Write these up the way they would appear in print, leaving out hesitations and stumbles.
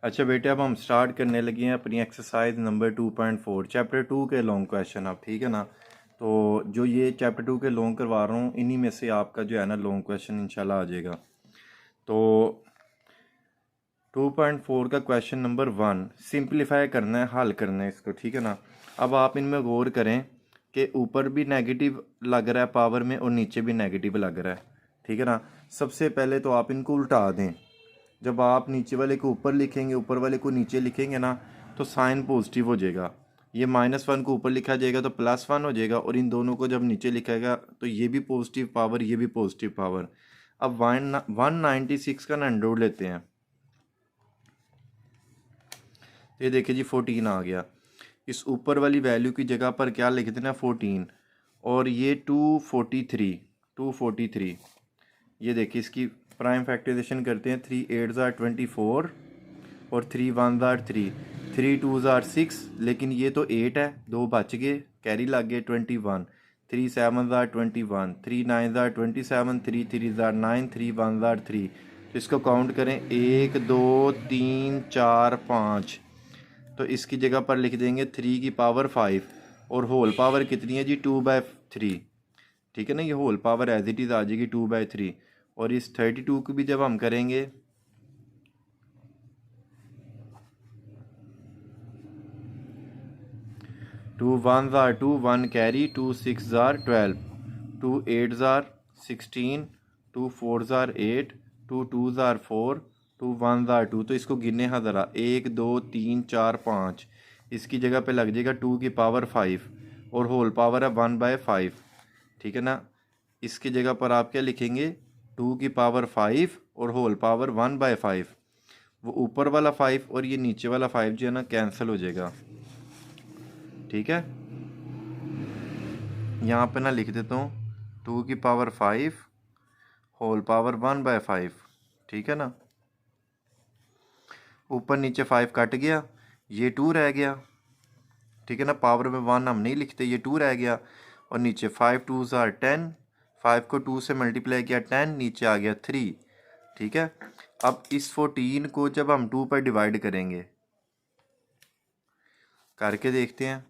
अच्छा बेटे, अब हम स्टार्ट करने लगे हैं अपनी एक्सरसाइज नंबर 2.4 चैप्टर 2 के लॉन्ग क्वेश्चन। अब ठीक है ना, तो जो ये चैप्टर 2 के लॉन्ग करवा रहा हूँ इन्हीं में से आपका जो है ना लॉन्ग क्वेश्चन इंशाल्लाह आ जाएगा। तो 2.4 का क्वेश्चन नंबर 1 सिंप्लीफाई करना है, हल करना है इसको, ठीक है ना। अब आप इनमें गौर करें कि ऊपर भी नेगेटिव लग रहा है पावर में और नीचे भी नेगेटिव लग रहा है, ठीक है ना। सबसे पहले तो आप इनको उल्टा दें। जब आप नीचे वाले को ऊपर लिखेंगे, ऊपर वाले को नीचे लिखेंगे ना, तो साइन पॉजिटिव हो जाएगा। ये -1 को ऊपर लिखा जाएगा तो +1 हो जाएगा, और इन दोनों को जब नीचे लिखेगा तो ये भी पॉजिटिव पावर, ये भी पॉजिटिव पावर। अब 196 का अंडर लेते हैं। ये देखिए जी 14 आ गया। इस ऊपर वाली वैल्यू की जगह पर क्या लिख देना, 14, और ये 243। ये देखिए इसकी प्राइम फैक्टराइजेशन करते हैं। 3 8 ज़ार 24 और 3 1 ज़ार 3, 3 2 ज़ार 6, लेकिन ये तो 8 है, 2 बच गए, कैरी लग गए 21। 3 7 ज़ार 21, 3 9 ज़ार 27, 3 3 ज़ार 9, 3 1 ज़ार 3। तो इसको काउंट करें, 1 2 3 4 5। तो इसकी जगह पर लिख देंगे 3 की पावर 5, और होल पावर कितनी है जी, 2/3, ठीक है ना। ये whole power as it is आ जाएगी 2/3। और इस 32 को भी जब हम करेंगे 2 1 ज़ार 2, 1 कैरी, 2 6 ज़ार 12, 2 8 ज़ार 16, 2 4 ज़ार 8, 2 2 ज़ार 4, 2 1 ज़ार 2। तो इसको गिने हाँ ज़रा, 1 2 3 4 5। इसकी जगह पे लग जाएगा 2 की पावर 5, और होल पावर है 1/5, ठीक है ना। इसकी जगह पर आप क्या लिखेंगे, 2 की पावर 5 और होल पावर 1/5। वो ऊपर वाला 5 और ये नीचे वाला 5 जो है ना कैंसिल हो जाएगा, ठीक है। यहाँ पे ना लिख देता हूँ 2 की पावर 5 होल पावर 1/5, ठीक है ना। ऊपर नीचे 5 कट गया, ये 2 रह गया, ठीक है ना। पावर में 1 हम नहीं लिखते, ये 2 रह गया, और नीचे 5 2 ज़ार 10, 5 को 2 से मल्टीप्लाई किया 10, नीचे आ गया 3, ठीक है। अब इस 14 को जब हम 2 पर डिवाइड करेंगे, करके देखते हैं,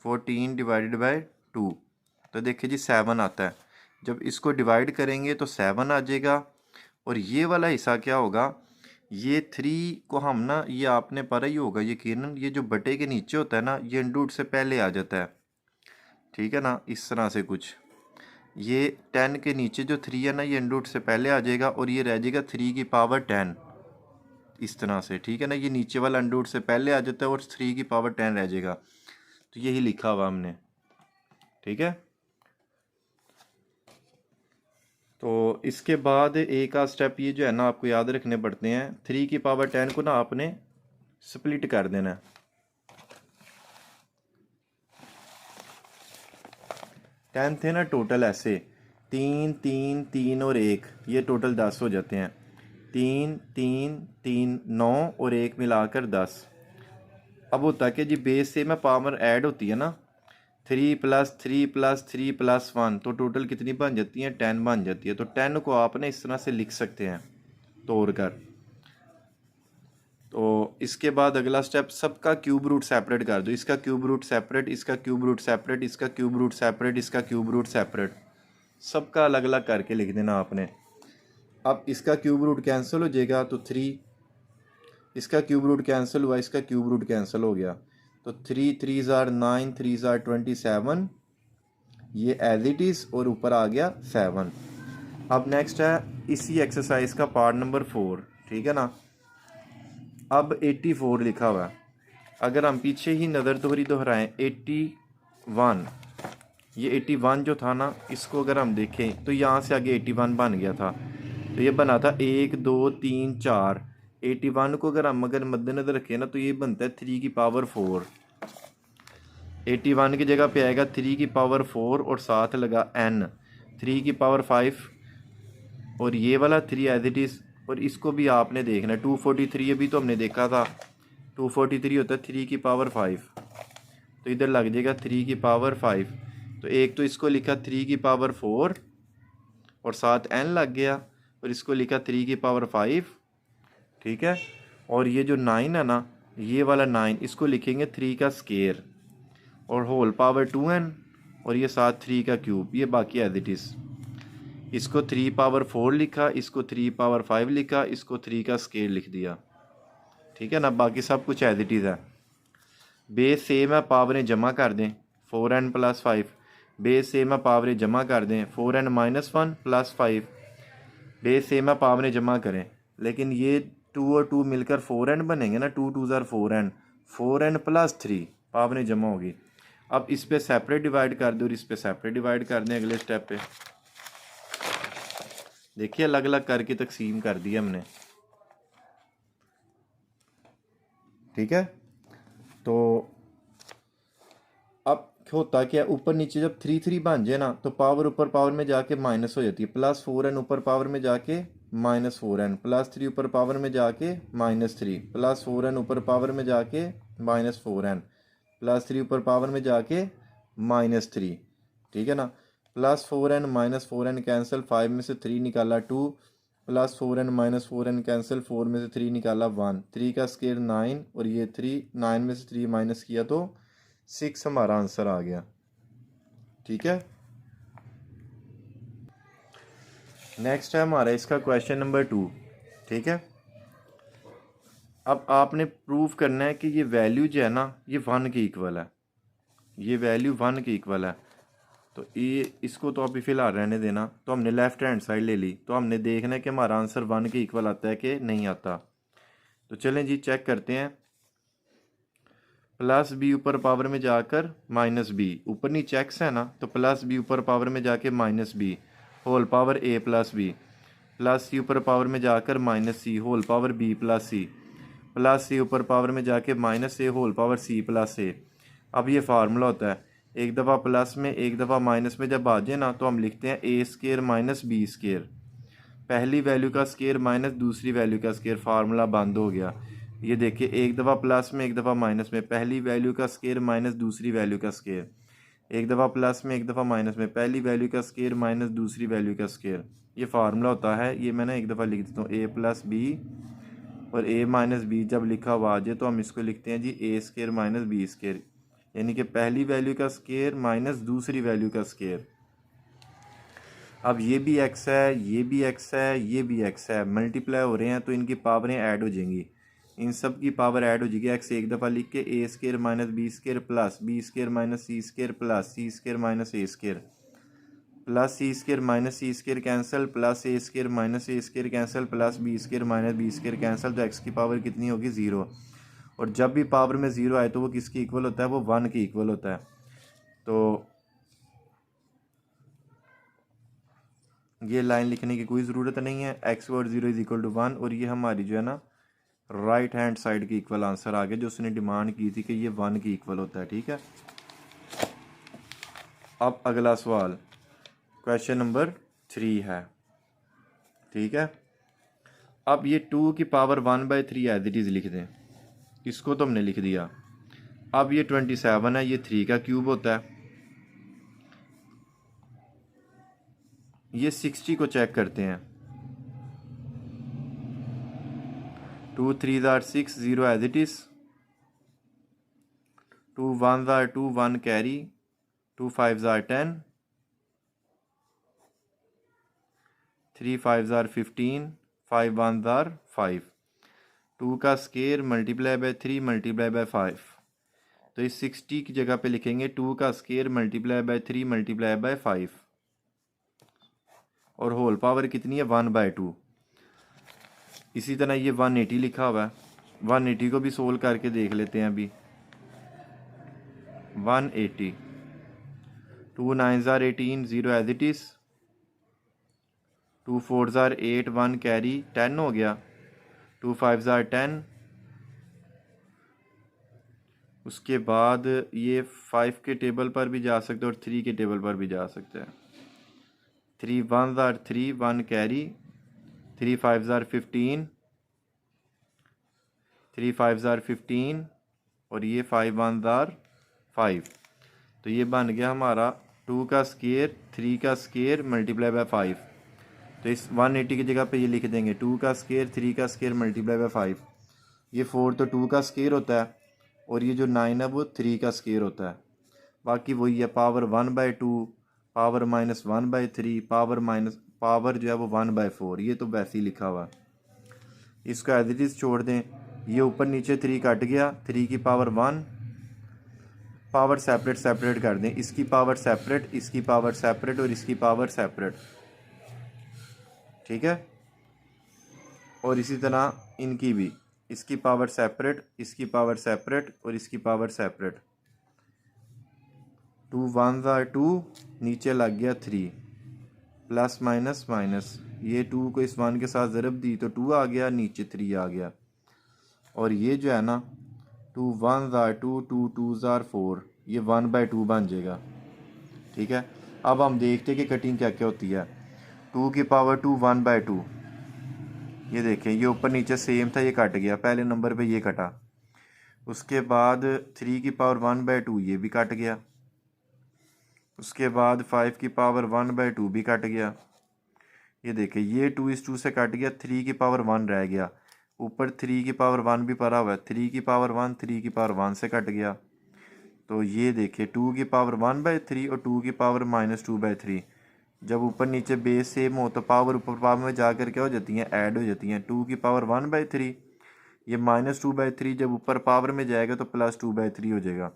14 डिवाइडेड बाय 2, तो देखिए जी 7 आता है। जब इसको डिवाइड करेंगे तो 7 आ जाएगा, और ये वाला हिस्सा क्या होगा, ये 3 को हम ना, ये आपने पढ़ा ही होगा यकीनन, ये जो बटे के नीचे होता है ना, ये अंडर से पहले आ जाता है, ठीक है ना। इस तरह से कुछ, ये 10 के नीचे जो 3 है ना, ये अंडर से पहले आ जाएगा, और ये रह जाएगा 3 की पावर 10, इस तरह से, ठीक है ना। ये नीचे वाला अंडर से पहले आ जाता है और 3 की पावर 10 रह जाएगा। तो यही लिखा हुआ हमने, ठीक है। तो इसके बाद एक आध स्टेप ये जो है ना आपको याद रखने पड़ते हैं। 3 की पावर 10 को ना आपने स्प्लिट कर देना है। 10 थे ना टोटल, ऐसे 3 3 3 और 1, ये टोटल 10 हो जाते हैं। 3 3 3 9 और 1 मिलाकर 10। अब होता कि जी बेस से में पावर ऐड होती है ना, 3 + 3 + 3 + 1, तो टोटल कितनी बन जाती है, 10 बन जाती है। तो 10 को आपने इस तरह से लिख सकते हैं तोड़ कर। तो इसके बाद अगला स्टेप, सबका क्यूब रूट सेपरेट कर दो। इसका क्यूब रूट सेपरेट, इसका क्यूब रूट सेपरेट, इसका क्यूब रूट सेपरेट, इसका क्यूब रूट सेपरेट, सबका अलग अलग करके लिख देना आपने। अब इसका क्यूब रूट कैंसिल हो जाएगा तो 3, इसका क्यूब रूट कैंसिल हुआ, इसका क्यूब रूट कैंसिल हो गया, तो 3 3 ज़ार 9, 3 ज़ार 27, ये एज इट इज़, और ऊपर आ गया 7। अब नेक्स्ट है इसी एक्सरसाइज का पार्ट नंबर 4, ठीक है ना। अब 84 लिखा हुआ है। अगर हम पीछे ही नज़र दोहराएं, 81, ये 81 जो था ना, इसको अगर हम देखें तो यहाँ से आगे 81 बन गया था। तो ये बना था 1 2 3 4। 81 को अगर हम मद्देनज़र रखें ना, तो ये बनता है 3 की पावर 4। 81 की जगह पे आएगा 3 की पावर 4 और साथ लगा n, 3 की पावर 5, और ये वाला 3 एज इट इज़। और इसको भी आपने देखना है, 243 अभी तो हमने देखा था, 243 होता है 3 की पावर 5, तो इधर लग जाएगा 3 की पावर 5। तो एक तो इसको लिखा 3 की पावर 4 और साथ n लग गया, और इसको लिखा 3 की पावर 5, ठीक है। और ये जो 9 है ना, ये वाला 9 इसको लिखेंगे 3 का स्केयर और होल पावर 2n और ये साथ 3 का क्यूब, ये बाकी एज इट इज़। इसको 3 पावर 4 लिखा, इसको 3 पावर 5 लिखा, इसको 3 का स्केयर लिख दिया, ठीक है ना। बाकी सब कुछ एज इट इज़ है। बेस सेम है, पावरें जमा कर दें 4n + 5। बेस सेम है, पावरें जमा कर दें 4n - 1 + 5। बेस सेम है, पावरें जमा करें, लेकिन ये 2 और 2 मिलकर 4n बनेंगे ना। 2 2 ज़ार 4n, 4n + 3 पावरें जमा होगी। अब इस पे सेपरेट डिवाइड कर दो और इस पे सेपरेट डिवाइड कर दें अगले स्टेप पे। देखिए अलग अलग करके तकसीम कर दिया हमने, ठीक है। तो अब होता क्या है, ऊपर नीचे जब 3 3 बन जाए ना, तो पावर ऊपर पावर में जाके माइनस हो जाती है। +4n ऊपर पावर में जाके -4n, +3 ऊपर पावर में जाके -3, +4n ऊपर पावर में जाके -4n, +3 ऊपर पावर में जाके -3, ठीक है ना। +4n -4n कैंसिल, 5 में से 3 निकाला 2, +4n -4n कैंसिल, 4 में से 3 निकाला 1, 3 का स्केयर 9 और ये 3, 9 में से 3 माइनस किया तो 6 हमारा आंसर आ गया, ठीक है। नेक्स्ट है हमारा इसका क्वेश्चन नंबर 2, ठीक है। अब आपने प्रूव करना है कि ये वैल्यू जो है ना, ये 1 के इक्वल है, ये वैल्यू 1 के इक्वल है। तो ये इसको तो अभी फ़िलहाल रहने देना। तो हमने लेफ़्ट हैंड साइड ले ली, तो हमने देखना है कि हमारा आंसर 1 के इक्वल आता है कि नहीं आता। तो चलें जी चेक करते हैं। +b ऊपर पावर में जाकर -b, ऊपर नीचे x है ना, तो +b ऊपर पावर में जाके -b whole power a + b, +c ऊपर पावर में जाकर -c whole power b + c, +c ऊपर पावर में जाके -a whole power c + a। अब ये फार्मूला होता है, एक दफ़ा प्लस में एक दफ़ा माइनस में जब आ जाए ना, तो हम लिखते हैं a² - b²। पहली वैल्यू का स्केयर माइनस दूसरी वैल्यू का स्केयर, फार्मूला बंद हो गया। ये देखिए एक दफ़ा प्लस में एक दफ़ा माइनस में, पहली वैल्यू का स्केयर माइनस दूसरी वैल्यू का स्केयर, एक दफ़ा प्लस में एक दफ़ा माइनस में, पहली वैल्यू का स्केयर माइनस दूसरी वैल्यू का स्केयर। ये फार्मूला होता है। ये मैं ना एक दफ़ा लिख देता हूँ, a + b और a - b जब लिखा हुआ आ जाए तो हम इसको लिखते हैं जी a² - b², यानी कि पहली वैल्यू का स्केयर माइनस दूसरी वैल्यू का स्केयर। अब ये भी x है, ये भी x है, ये भी x है, मल्टीप्लाई हो रहे हैं तो इनकी पावरें ऐड हो जाएंगी, इन सब की पावर ऐड हो जाएगी। x एक दफ़ा लिख के a² - b² plus b² - c² plus c² - a² plus c² - c² cancel, plus a² - a² cancel, plus b² - b² cancel, तो x की पावर कितनी होगी 0। और जब भी पावर में 0 आए तो वो किसकी इक्वल होता है, वो 1 की इक्वल होता है। तो ये लाइन लिखने की कोई ज़रूरत नहीं है, x और 0 = 1, और ये हमारी जो है ना राइट हैंड साइड की इक्वल आंसर आ गया, जो उसने डिमांड की थी कि ये 1 की इक्वल होता है, ठीक है। अब अगला सवाल क्वेश्चन नंबर 3 है, ठीक है। अब ये 2 की पावर 1/3 एज इट इज़ लिख दें, इसको तो हमने लिख दिया। अब ये 27 है, ये 3 का क्यूब होता है। ये 60 को चेक करते हैं, 2 3 * 6, 0 एज इट इज़, 2 1 * 2, 1 कैरी, 2 5 * 10, 3 5 * 15, 5 1 * 5, 2 का square multiply by 3 multiply by 5। तो इस 60 की जगह पे लिखेंगे 2 का square multiply by 3 multiply by 5, और होल पावर कितनी है 1/2। इसी तरह ये 180 लिखा हुआ है, 180 को भी सोल्व करके देख लेते हैं अभी। 180, 2 9 * 18, 0 एज इट इज़, 2 4 * 8, 1 कैरी, 10 हो गया, 2 5 * 10, उसके बाद ये 5 के टेबल पर भी जा सकते हैं और 3 के टेबल पर भी जा सकते हैं। 3 1 * 3, 1 कैरी, 3 5 * 15, 3 5 * 15, और ये 5 1 * 5। तो ये बन गया हमारा 2 का स्केयर 3 का स्केयर मल्टीप्लाई बाय 5। तो इस 180 की जगह पे ये लिख देंगे 2 का स्केयर 3 का स्केयर मल्टीप्लाई बाय 5। ये 4 तो 2 का स्केयर होता है और ये जो 9 है वो 3 का स्केयर होता है। बाकी वही है, पावर 1/2, पावर -1/3, पावर जो है वो 1/4, ये तो वैसे ही लिखा हुआ है। इसको एज इट इज़ छोड़ दें। ये ऊपर नीचे 3 कट गया, 3 की पावर 1, पावर सेपरेट सेपरेट कर दें, इसकी पावर सेपरेट, इसकी पावर सेपरेट और इसकी पावर सेपरेट, ठीक है। और इसी तरह इनकी भी, इसकी पावर सेपरेट, इसकी पावर सेपरेट और इसकी पावर सेपरेट। 2 1s are 2, नीचे लग गया 3, प्लस माइनस माइनस, ये 2 को इस 1 के साथ ज़रब दी तो 2 आ गया, नीचे 3 आ गया। और ये जो है ना 2 1s are 2, 2 2s are 4, ये 1/2 बन जाएगा, ठीक है। अब हम देखते हैं कि कटिंग क्या क्या होती है। 2 की पावर 2 1/2, ये देखें ये ऊपर नीचे सेम था, ये कट गया, पहले नंबर पे ये कटा। उसके बाद 3 की पावर 1/2 ये भी कट गया। उसके बाद 5 की पावर 1/2 भी कट गया। ये देखें ये 2:2 से कट गया, 3 की पावर 1 रह गया। ऊपर 3 की पावर 1 भी पड़ा हुआ है, 3 की पावर 1 3 की पावर 1 से कट गया। तो ये देखिए 2 की पावर 1/3 और 2 की पावर -2/3, जब ऊपर नीचे बेस सेम हो तो पावर ऊपर पावर में जाकर क्या हो जाती हैं, ऐड हो जाती हैं। 2 की पावर 1/3, ये -2/3 जब ऊपर पावर में जाएगा तो +2/3 हो जाएगा।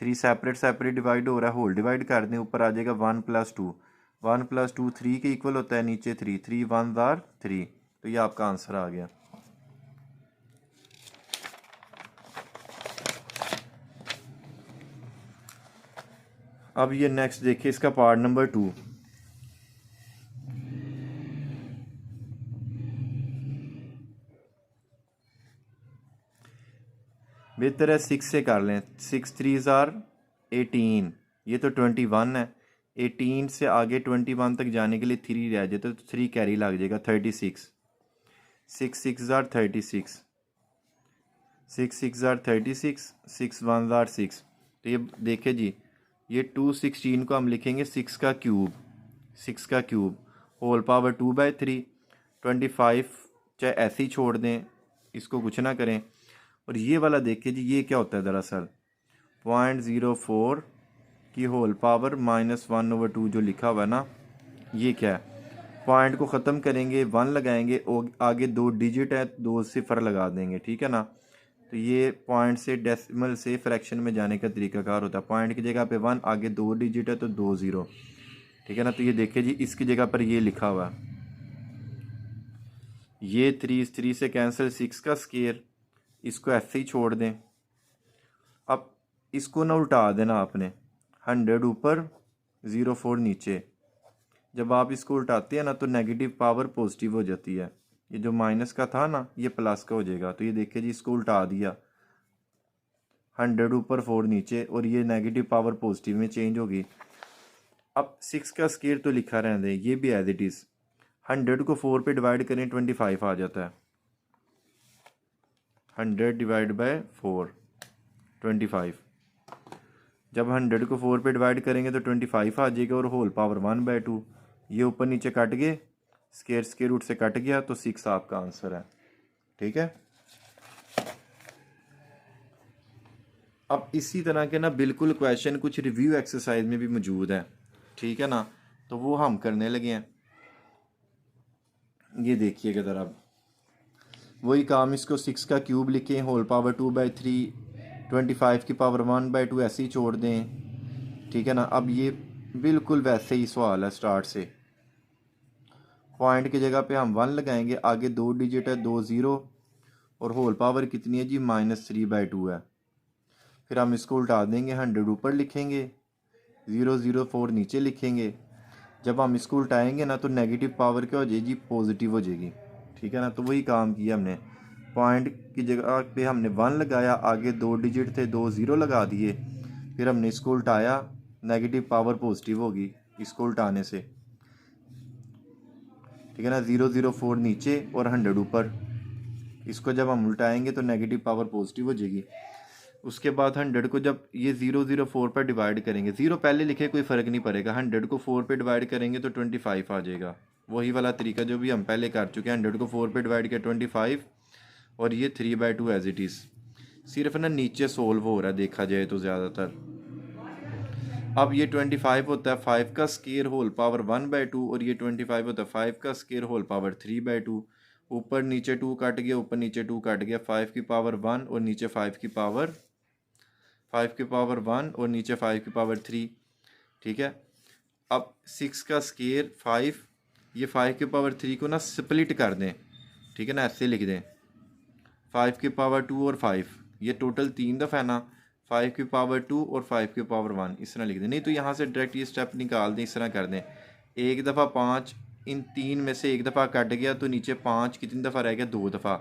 3 सेपरेट सेपरेट डिवाइड हो रहा है, होल डिवाइड कर दें, ऊपर आ जाएगा 1 + 2, 1 + 2 3 के इक्वल होता है, नीचे 3, 3 1s are 3, तो ये आपका आंसर आ गया। अब ये नेक्स्ट देखिए, इसका पार्ट नंबर 2। बेहतर है 6 से कर लें। 6 3s are 18, ये तो 21 है। 18 से आगे 21 तक जाने के लिए 3 रह जाए तो 3 कैरी लग जाएगा, 36। 6 6s are 36, 6 6s are 36, 6 1s are 6। तो ये देखिए जी, ये 216 को हम लिखेंगे 6 का क्यूब, 6 का क्यूब होल पावर 2/3। 25 चाहे ऐसे ही छोड़ दें, इसको कुछ ना करें। और ये वाला देखिए जी, ये क्या होता है दरअसल 0.04 की होल पावर -1/2 जो लिखा हुआ है ना, ये क्या है। पॉइंट को ख़त्म करेंगे, 1 लगाएंगे और आगे 2 डिजिट है, 2 सिफर लगा देंगे, ठीक है ना। तो ये पॉइंट से डेसिमल से फ्रैक्शन में जाने का तरीकाकार होता है। पॉइंट की जगह पे 1, आगे 2 डिजिट है तो 2 0, ठीक है ना। तो ये देखिए जी, इसकी जगह पर ये लिखा हुआ है, ये 3 से कैंसिल, 6 का स्केयर, इसको ऐसे ही छोड़ दें। अब इसको ना उल्टा देना आपने, 100 ऊपर 04 नीचे। जब आप इसको उल्टाते हैं ना तो नेगेटिव पावर पॉजिटिव हो जाती है, ये जो माइनस का था ना ये प्लस का हो जाएगा। तो ये देखिए जी, इसको उल्टा दिया, 100 ऊपर 4 नीचे और ये नेगेटिव पावर पॉजिटिव में चेंज होगी। अब 6 का स्केयर तो लिखा रहने दें, ये भी एज इट इज़। 100 को 4 पे डिवाइड करें 25 आ जाता है, 100 डिवाइड बाय 4 25। जब 100 को 4 पे डिवाइड करेंगे तो 25 आ जाएगा और होल पावर 1/2। ये ऊपर नीचे कट गए, स्केयर रूट से कट गया, तो 6 आपका आंसर है, ठीक है। अब इसी तरह के ना बिल्कुल क्वेश्चन कुछ रिव्यू एक्सरसाइज में भी मौजूद है, ठीक है ना। तो वो हम करने लगे हैं। ये देखिएगा ज़रा, वही काम, इसको 6 का क्यूब लिखें, होल पावर 2/3, 25 की पावर 1/2 ऐसे ही छोड़ दें, ठीक है ना। अब ये बिल्कुल वैसे ही सवाल है स्टार्ट से। पॉइंट की जगह पे हम 1 लगाएंगे, आगे 2 डिजिट है, 2 0 और होल पावर कितनी है जी, -3/2 है। फिर हम इसको उल्टा देंगे, 100 ऊपर लिखेंगे, 004 नीचे लिखेंगे। जब हम इसको उल्टाएंगे ना तो नेगेटिव पावर क्या हो जाएगी, पॉजिटिव हो जाएगी, ठीक है ना। तो वही काम किया हमने, पॉइंट की जगह पे हमने 1 लगाया, आगे 2 डिजिट थे, 2 0 लगा दिए। फिर हमने इसको उल्टाया, नेगेटिव पावर पॉजिटिव होगी इसको उल्टाने से, ठीक है ना। 004 नीचे और 100 ऊपर, इसको जब हम उल्टाएंगे तो नेगेटिव पावर पॉजिटिव हो जाएगी। उसके बाद 100 को जब ये 004 पर डिवाइड करेंगे, 0 पहले लिखे कोई फ़र्क नहीं पड़ेगा, 100 को 4 पे डिवाइड करेंगे तो 25 आ जाएगा। वही वाला तरीका जो भी हम पहले कर चुके हैं, 100 को 4 पे डिवाइड किया 25, और ये 3/2 एज इट इज़। सिर्फ ना नीचे सोल्व हो रहा है देखा जाए तो ज़्यादातर। अब ये 25 होता है 5 का स्केयर होल पावर 1/2 और ये 25 होता है 5 का स्केयर होल पावर 3/2। ऊपर नीचे 2 कट गया, ऊपर नीचे 2 कट गया, 5 की पावर 1 और नीचे 5 की पावर 1 और नीचे 5 की पावर 3। ठीक है, अब 6 का स्केयर 5, ये 5 की पावर 3 को ना स्प्लिट कर दें। ठीक है ना, ऐसे लिख दें 5 की पावर 2 और 5, ये टोटल 3 दफ़ा है ना, 5 की पावर 2 और 5 की पावर 1 इस तरह लिख दें। नहीं तो यहाँ से डायरेक्ट ये स्टेप निकाल दें, इस तरह कर दें। एक दफ़ा 5, इन 3 में से एक दफ़ा कट गया तो नीचे 5 कितनी दफ़ा रह गया, 2 दफ़ा।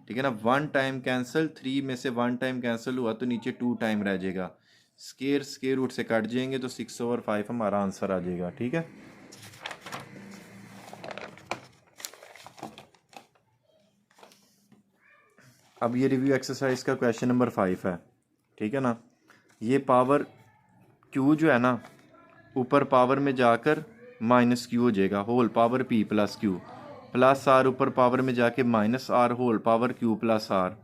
ठीक है ना, 1 टाइम कैंसिल, 3 में से 1 टाइम कैंसिल हुआ तो नीचे 2 टाइम रह जाएगा। स्केयर रूट से कट जाएंगे तो 6/5 हमारा आंसर आ जाएगा। ठीक है, अब ये रिव्यू एक्सरसाइज का क्वेश्चन नंबर 5 है। ठीक है ना, ये पावर क्यू जो है ना, ऊपर पावर में जाकर माइनस क्यू हो जाएगा, whole power P plus Q, plus R ऊपर पावर में जाके minus R whole power Q plus R.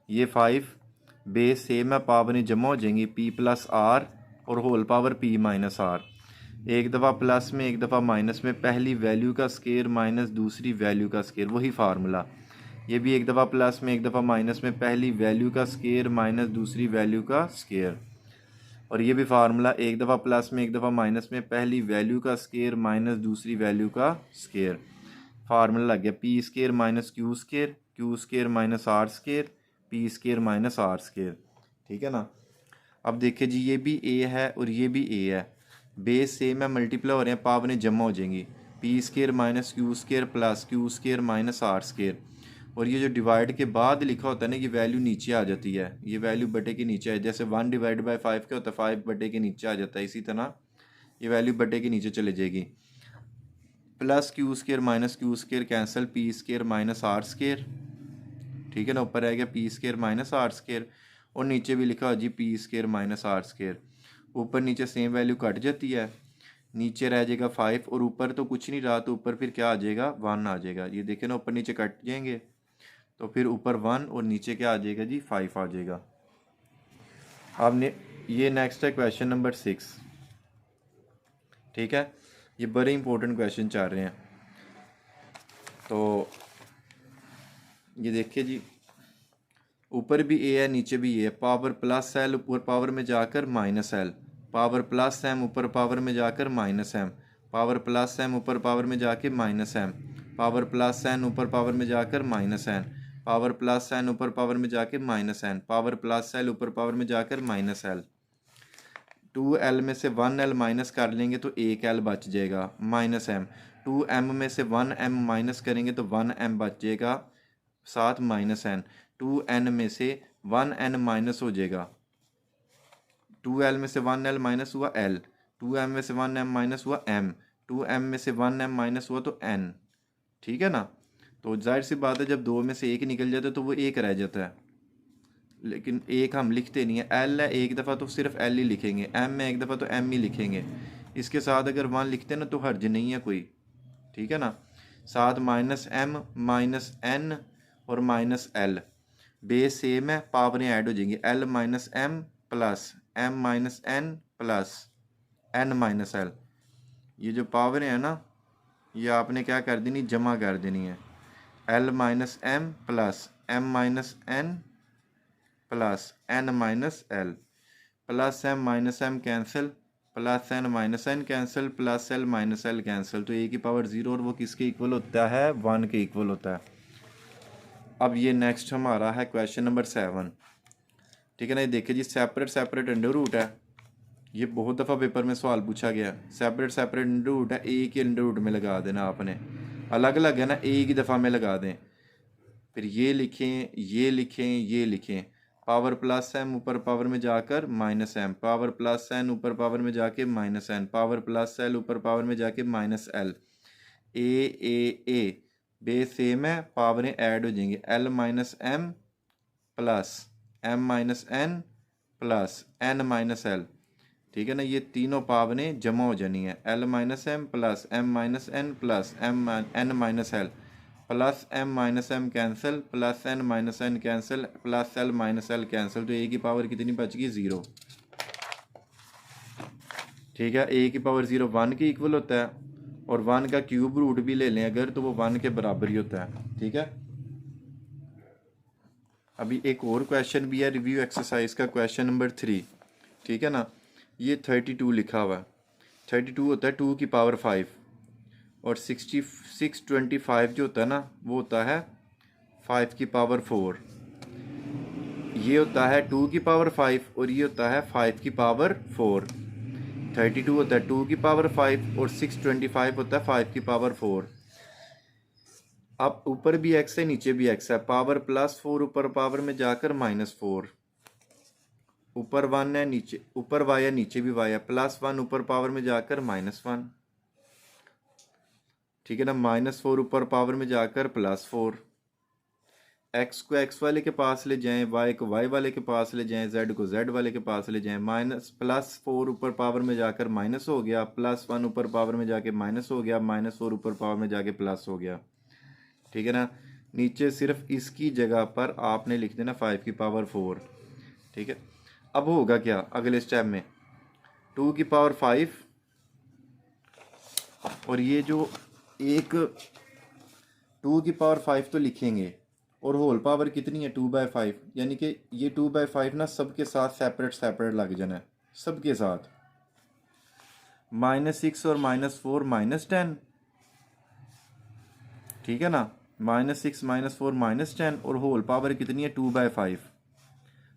ये 5 बेस सेम है, पावरें जमा हो जाएंगी, पी प्लस आर और whole power P minus R. एक दफ़ा प्लस में एक दफ़ा माइनस में, पहली वैल्यू का स्केयर माइनस दूसरी वैल्यू का स्केयर, वही फार्मूला। ये भी एक दफ़ा प्लस में एक दफ़ा माइनस में, पहली वैल्यू का स्केयर माइनस दूसरी वैल्यू का स्केयर। और ये भी फार्मूला, एक दफ़ा प्लस में एक दफ़ा माइनस में, पहली वैल्यू का स्केयर माइनस दूसरी वैल्यू का स्केयर। फार्मूला लग गया P square minus Q square, Q square minus R square, P square minus R square. ठीक है ना, अब देखिए जी, ये भी ए है और ये भी ए है, बेस सेम है, मल्टीप्लाई हो रहे हैं, पावरें जमा हो जाएंगी, P square minus Q square plus Q square minus R square. और ये जो डिवाइड के बाद लिखा होता है ना, ये वैल्यू नीचे आ जाती है, ये वैल्यू बटे के नीचे है, जैसे 1/5 क्या होता है, 5 बटे के नीचे आ जाता है, इसी तरह ये वैल्यू बटे के नीचे चले जाएगी। Plus Q square minus Q square cancel, P square minus R square. ठीक है ना, ऊपर रह गया P square minus R square और नीचे भी लिखा हो जी P square minus R square. ऊपर नीचे सेम वैल्यू कट जाती है, नीचे रह जाएगा 5 और ऊपर तो कुछ नहीं रहा, तो ऊपर फिर क्या आ जाएगा, 1 आ जाएगा। ये देखे ना, ऊपर नीचे कट जाएंगे तो फिर ऊपर 1 और नीचे क्या आ जाएगा जी, 5 आ जाएगा। आपने ये नेक्स्ट है क्वेश्चन नंबर 6। ठीक है, ये बड़े इंपॉर्टेंट क्वेश्चन चल रहे हैं। तो ये देखिए जी, ऊपर भी ए है नीचे भी ए है, पावर प्लस एल ऊपर पावर में जाकर minus L, power plus M ऊपर पावर में जाकर minus M, power plus M ऊपर पावर में जाके minus M, power plus N ऊपर पावर में जाकर minus N, power plus N ऊपर पावर में जाके minus N, power plus L ऊपर पावर में जाकर माइनस एल। 2l में से 1l माइनस कर लेंगे तो 1l बच जाएगा माइनस एम। 2m में से 1m माइनस करेंगे तो 1m बच जाएगा, साथ माइनस एन। 2n में से 1n माइनस हो जाएगा, 2l में से 1l माइनस हुआ l, 2m में से 1m माइनस हुआ m, 2m में से 1m माइनस हुआ तो n। ठीक है ना, तो जाहिर सी बात है जब दो में से एक निकल जाता है तो वो एक रह जाता है, लेकिन एक हम लिखते नहीं है। एल है एक दफ़ा तो सिर्फ एल ही लिखेंगे, एम है एक दफ़ा तो एम ही लिखेंगे, इसके साथ अगर 1 लिखते हैं ना तो हर्ज नहीं है कोई। ठीक है ना, साथ माइनस एम माइनस एन और माइनस एल, बेस सेम है, पावरें ऐड हो जाएंगी, L minus M plus M minus N plus N minus L. ये जो पावरें हैं ना, ये आपने क्या कर देनी, जमा कर देनी है, L minus M plus M minus N plus N minus L, plus M minus M cancel, plus N minus N cancel, plus L minus L cancel, तो ए की पावर 0 और वो किसके इक्वल होता है, 1 के इक्वल होता है। अब ये नेक्स्ट हमारा है क्वेश्चन नंबर 7। ठीक है ना, ये देखिए जी, सेपरेट अंडर रूट है, ये बहुत दफ़ा पेपर में सवाल पूछा गया। सेपरेट अंडर रूट है, ए के अंडर रूट में लगा देना आपने, अलग अलग है ना, एक ही दफ़ा में लगा दें, फिर ये लिखें ये लिखें ये लिखें, पावर प्लस एम ऊपर पावर में जाकर minus M, power plus N ऊपर पावर में जाके minus N, power plus L ऊपर पावर में जाके minus L. A base same है, पावरें ऐड हो जाएंगी, L minus M plus M minus N plus N minus L. ठीक है ना, ये तीनों पावरें जमा हो जानी है, L minus M plus M minus N plus M N minus L. Plus m minus M cancel, plus n minus N cancel, plus l minus l cancel, तो a की पावर कितनी बच गई? 0। ठीक है, a की पावर 0 1 के equal होता है, और 1 का क्यूब रूट भी ले लें अगर तो वो 1 के बराबर ही होता है। ठीक है, अभी एक और क्वेश्चन भी है रिव्यू एक्सरसाइज का, क्वेश्चन नंबर 3। ठीक है ना, ये 32 लिखा हुआ है। 32 होता है 2 की पावर 5, और 625 जो होता है ना वो होता है 5 की पावर 4। ये होता है 2 की पावर 5 और ये होता है 5 की पावर 4। 32 होता है 2 की पावर 5 और 625 होता है 5 की पावर 4। अब ऊपर भी x है नीचे भी x है, पावर +4 ऊपर पावर में जाकर -4, ऊपर 1 है नीचे ऊपर y है नीचे भी y है, +1 ऊपर पावर में जाकर -1। ठीक है ना, -4 ऊपर पावर में जाकर +4। x को x वाले के पास ले जाएं, y को y वाले के पास ले जाएं, z को z वाले के पास ले जाएं। +4 ऊपर पावर में जाकर माइनस हो गया, +1 ऊपर पावर में जाके माइनस हो गया, -4 ऊपर पावर में जाके प्लस हो गया। ठीक है ना, नीचे सिर्फ इसकी जगह पर आपने लिख देना 5 की पावर 4। ठीक है, अब होगा क्या अगले स्टेप में? 2 की पावर 5 और ये जो एक 2 की पावर 5 तो लिखेंगे, और होल पावर कितनी है? 2/5, यानी कि ये 2/5 ना सबके साथ सेपरेट सेपरेट लग जाना है, सबके साथ। -6 और -4 -10। ठीक है ना, -6 -4 -10, और होल पावर कितनी है? 2/5।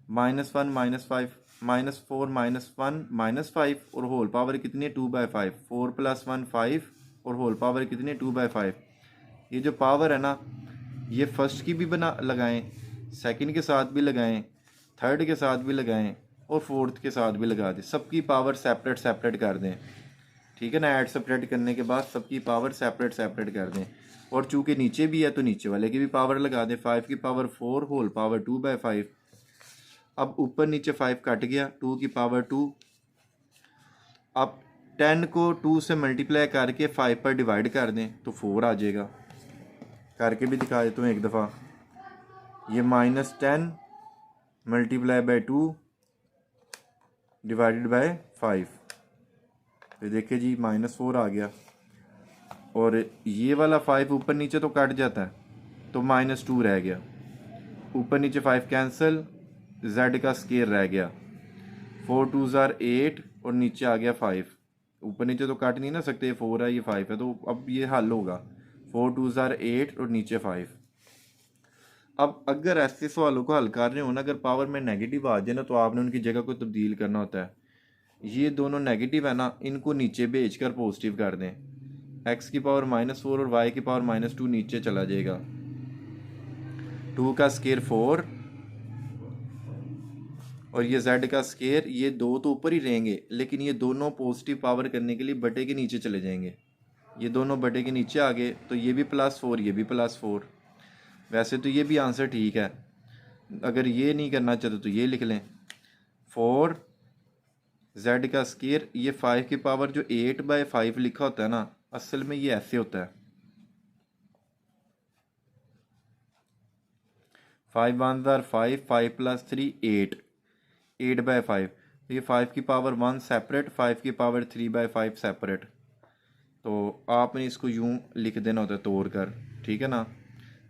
-1 -5 -4 -1 -5, और होल पावर कितनी है? 2/5। 4 + 1 5, और होल पावर कितनी है? 2/5। ये जो पावर है ना, ये फर्स्ट की भी बना लगाएं, सेकंड के साथ भी लगाएं, थर्ड के साथ भी लगाएं, और फोर्थ के साथ भी लगा दें। सबकी पावर सेपरेट सेपरेट कर दें। ठीक है ना, ऐड सेपरेट करने के बाद सबकी पावर सेपरेट सेपरेट कर दें, और चूंकि नीचे भी है तो नीचे वाले की भी पावर लगा दें। 5 की पावर 4 होल पावर 2/5। अब ऊपर नीचे 5 कट गया, 2 की पावर 2। अब 10 को 2 से मल्टीप्लाई करके 5 पर डिवाइड कर दें तो 4 आ जाएगा। करके भी दिखा देता हूँ एक दफ़ा। ये -10 मल्टीप्लाई बाय 2 डिवाइडेड बाय 5, तो देखिए जी -4 आ गया। और ये वाला 5 ऊपर नीचे तो कट जाता है, तो -2 रह गया। ऊपर नीचे 5 कैंसिल, z का स्केयर रह गया। 4 2s are 8, और नीचे आ गया 5। ऊपर नीचे तो काट नहीं ना सकते, 4 है ये 5 है, तो अब ये हल होगा। 4 2s are 8 और नीचे 5। अब अगर ऐसे सवालों को हल कर रहे हो ना, अगर पावर में नेगेटिव आ जाए ना, तो आपने उनकी जगह को तब्दील करना होता है। ये दोनों नेगेटिव है ना, इनको नीचे भेज कर पॉजिटिव कर दें। x की पावर -4 और y की पावर -2 नीचे चला जाएगा। 2 का स्केयर 4, और ये z का स्केयर, ये दो तो ऊपर ही रहेंगे, लेकिन ये दोनों पॉजिटिव पावर करने के लिए बटे के नीचे चले जाएंगे। ये दोनों बटे के नीचे आ गए, तो ये भी +4 ये भी +4। वैसे तो ये भी आंसर ठीक है, अगर ये नहीं करना चाहते तो ये लिख लें। 4 z का स्केयर, ये 5 की पावर जो 8/5 लिखा होता है ना, असल में ये ऐसे होता है। 5 1s are 5, 5 + 3 8, 8/5। तो ये 5 की पावर 1 सेपरेट, 5 की पावर 3/5 सेपरेट। तो आपने इसको यूं लिख देना होता है तोड़ कर। ठीक है ना,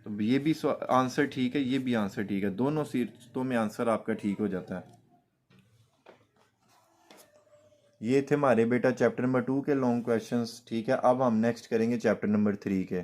तो ये भी आंसर ठीक है, ये भी आंसर ठीक है, दोनों सीटों में आंसर आपका ठीक हो जाता है। ये थे हमारे बेटा चैप्टर नंबर 2 के लॉन्ग क्वेश्चंस। ठीक है, अब हम नेक्स्ट करेंगे चैप्टर नंबर 3 के।